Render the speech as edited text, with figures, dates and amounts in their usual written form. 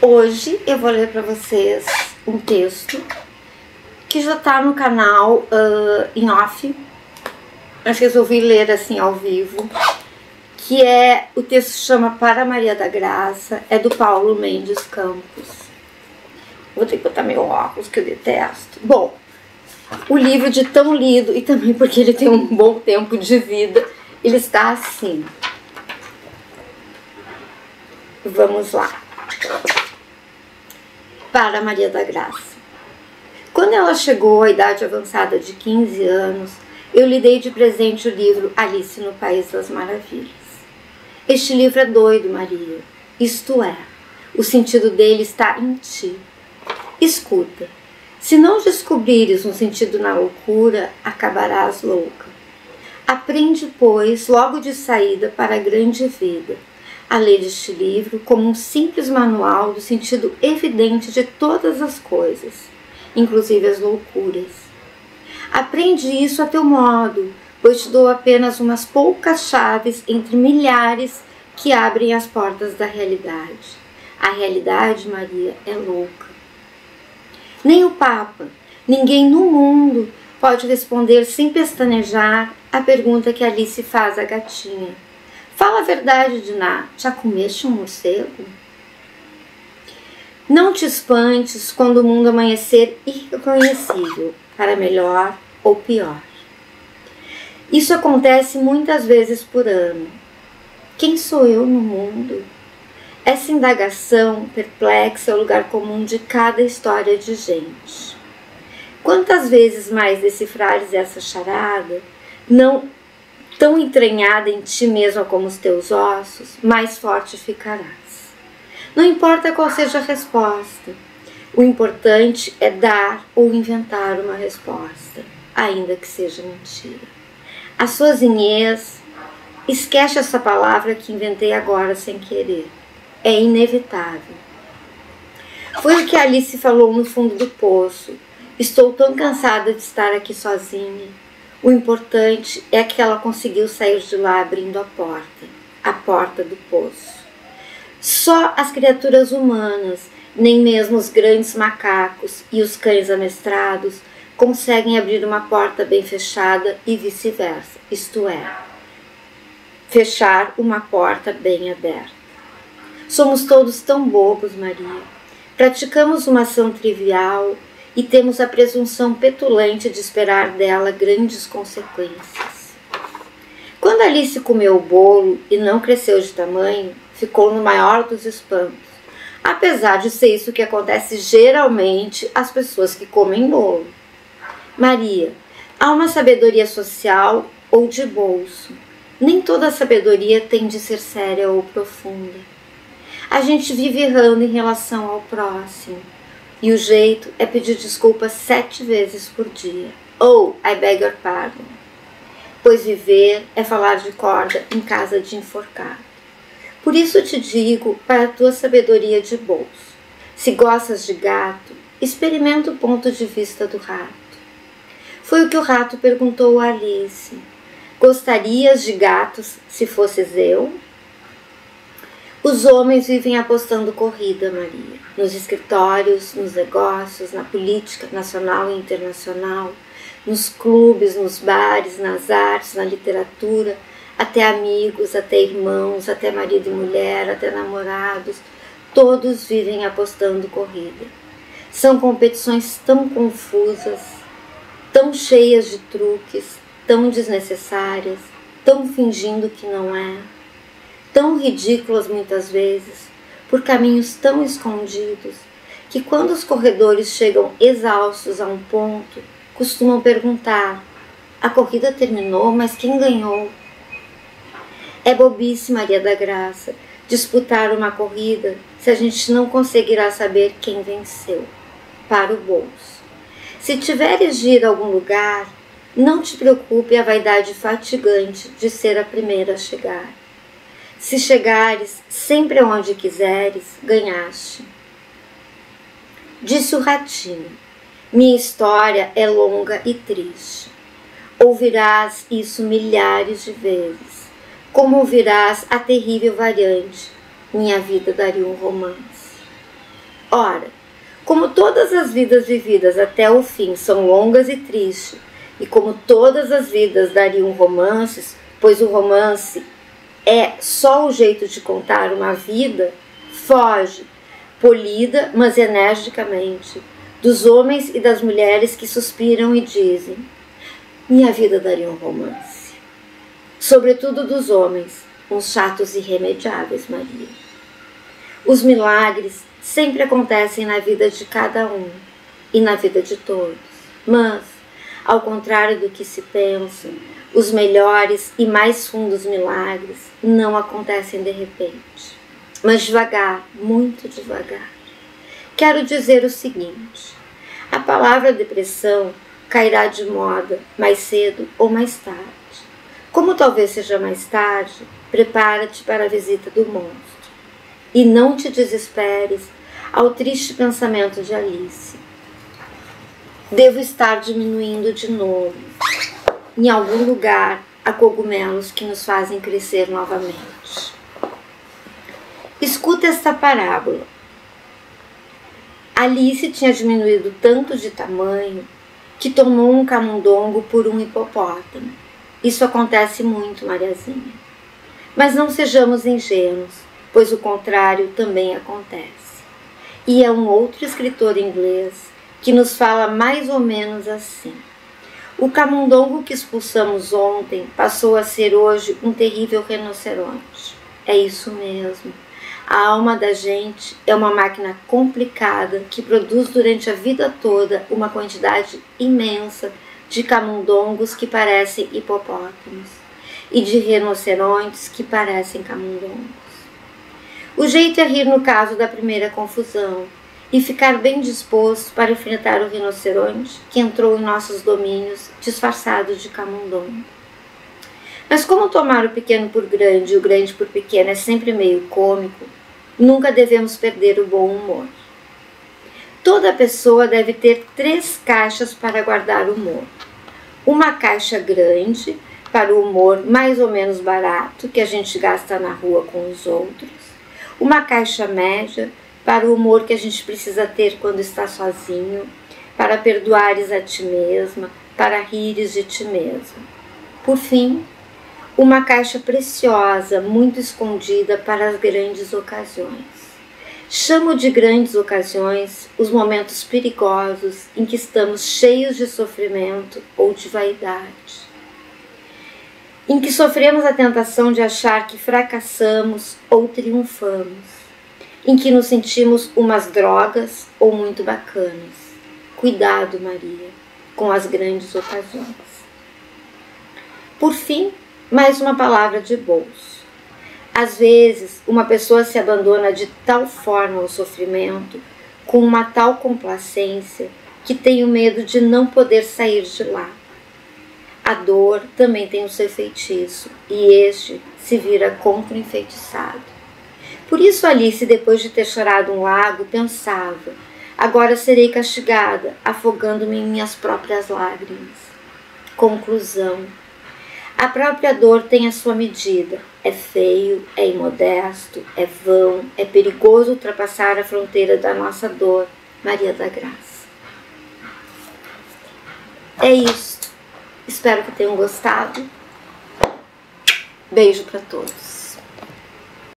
Hoje eu vou ler para vocês um texto que já está no canal em off, mas resolvi ler assim ao vivo, que o texto se chama Para Maria da Graça, é do Paulo Mendes Campos. Vou ter que botar meu óculos, que eu detesto. Bom, o livro de tão lido, e também porque ele tem um bom tempo de vida, ele está assim. Vamos lá. Para Maria da Graça. Quando ela chegou à idade avançada de 15 anos, eu lhe dei de presente o livro Alice no País das Maravilhas. Este livro é doido, Maria. Isto é, o sentido dele está em ti. Escuta, se não descobrires um sentido na loucura, acabarás louca. Aprende, pois, logo de saída para a grande vida, a ler este livro como um simples manual do sentido evidente de todas as coisas, inclusive as loucuras. Aprende isso a teu modo, pois te dou apenas umas poucas chaves entre milhares que abrem as portas da realidade. A realidade, Maria, é louca. Nem o Papa, ninguém no mundo pode responder sem pestanejar a pergunta que Alice faz à gatinha. Fala a verdade, Diná, já comeste um morcego? Não te espantes quando o mundo amanhecer irreconhecível, para melhor ou pior. Isso acontece muitas vezes por ano. Quem sou eu no mundo? Essa indagação perplexa é o lugar comum de cada história de gente. Quantas vezes mais decifrares essa charada, não tão entranhada em ti mesma como os teus ossos, mais forte ficarás. Não importa qual seja a resposta, o importante é dar ou inventar uma resposta, ainda que seja mentira. A sozinhez, esquece essa palavra que inventei agora sem querer, é inevitável. Foi o que Alice falou no fundo do poço. Estou tão cansada de estar aqui sozinha. O importante é que ela conseguiu sair de lá abrindo a porta do poço. Só as criaturas humanas, nem mesmo os grandes macacos e os cães amestrados, conseguem abrir uma porta bem fechada e vice-versa, isto é, fechar uma porta bem aberta. Somos todos tão bobos, Maria. Praticamos uma ação trivial e temos a presunção petulante de esperar dela grandes consequências. Quando Alice comeu o bolo e não cresceu de tamanho, ficou no maior dos espantos, apesar de ser isso que acontece geralmente às pessoas que comem bolo. Maria, há uma sabedoria social ou de bolso. Nem toda sabedoria tem de ser séria ou profunda. A gente vive errando em relação ao próximo. E o jeito é pedir desculpas 7 vezes por dia. Ou, I beg your pardon. Pois viver é falar de corda em casa de enforcado. Por isso te digo, para a tua sabedoria de bolso, se gostas de gato, experimenta o ponto de vista do rato. Foi o que o rato perguntou a Alice. Gostarias de gatos se fosses eu? Os homens vivem apostando corrida, Maria, nos escritórios, nos negócios, na política nacional e internacional, nos clubes, nos bares, nas artes, na literatura, até amigos, até irmãos, até marido e mulher, até namorados, todos vivem apostando corrida. São competições tão confusas, tão cheias de truques, tão desnecessárias, tão fingindo que não é, tão ridículas muitas vezes, por caminhos tão escondidos, que quando os corredores chegam exaustos a um ponto, costumam perguntar: a corrida terminou, mas quem ganhou? É bobice, Maria da Graça, disputar uma corrida se a gente não conseguirá saber quem venceu. Para o bolso. Se tiveres de ir a algum lugar, não te preocupe a vaidade fatigante de ser a primeira a chegar. Se chegares sempre aonde quiseres, ganhaste. Disse o ratinho: minha história é longa e triste. Ouvirás isso milhares de vezes, como ouvirás a terrível variante: minha vida daria um romance. Ora, como todas as vidas vividas até o fim são longas e tristes, e como todas as vidas dariam romances, pois o romance é só o jeito de contar uma vida, foge, polida, mas energicamente, dos homens e das mulheres que suspiram e dizem: minha vida daria um romance. Sobretudo dos homens, uns chatos irremediáveis, Maria. Os milagres sempre acontecem na vida de cada um e na vida de todos, mas, ao contrário do que se pensa, os melhores e mais fundos milagres não acontecem de repente, mas devagar, muito devagar. Quero dizer o seguinte: a palavra depressão cairá de moda mais cedo ou mais tarde. Como talvez seja mais tarde, prepara-te para a visita do monstro. E não te desesperes ao triste pensamento de Alice. Devo estar diminuindo de novo. Em algum lugar há cogumelos que nos fazem crescer novamente. Escuta esta parábola. Alice tinha diminuído tanto de tamanho que tomou um camundongo por um hipopótamo. Isso acontece muito, Mariazinha. Mas não sejamos ingênuos, pois o contrário também acontece. E é um outro escritor inglês que nos fala mais ou menos assim: o camundongo que expulsamos ontem passou a ser hoje um terrível rinoceronte. É isso mesmo. A alma da gente é uma máquina complicada que produz durante a vida toda uma quantidade imensa de camundongos que parecem hipopótamos e de rinocerontes que parecem camundongos. O jeito é rir no caso da primeira confusão e ficar bem disposto para enfrentar o rinoceronte que entrou em nossos domínios disfarçado de camundongo. Mas como tomar o pequeno por grande e o grande por pequeno é sempre meio cômico, nunca devemos perder o bom humor. Toda pessoa deve ter 3 caixas para guardar o humor. Uma caixa grande para o humor mais ou menos barato que a gente gasta na rua com os outros. Uma caixa média para o humor que a gente precisa ter quando está sozinho, para perdoares a ti mesma, para rires de ti mesma. Por fim, uma caixa preciosa, muito escondida para as grandes ocasiões. Chamo de grandes ocasiões os momentos perigosos em que estamos cheios de sofrimento ou de vaidade, em que sofremos a tentação de achar que fracassamos ou triunfamos, em que nos sentimos umas drogas ou muito bacanas. Cuidado, Maria, com as grandes ocasiões. Por fim, mais uma palavra de bolso. Às vezes, uma pessoa se abandona de tal forma ao sofrimento, com uma tal complacência, que tem o medo de não poder sair de lá. A dor também tem o seu feitiço, e este se vira contra-enfeitiçado. Por isso Alice, depois de ter chorado um lago, pensava: agora serei castigada, afogando-me em minhas próprias lágrimas. Conclusão: a própria dor tem a sua medida. É feio, é imodesto, é vão, é perigoso ultrapassar a fronteira da nossa dor. Maria da Graça. É isso. Espero que tenham gostado. Beijo para todos.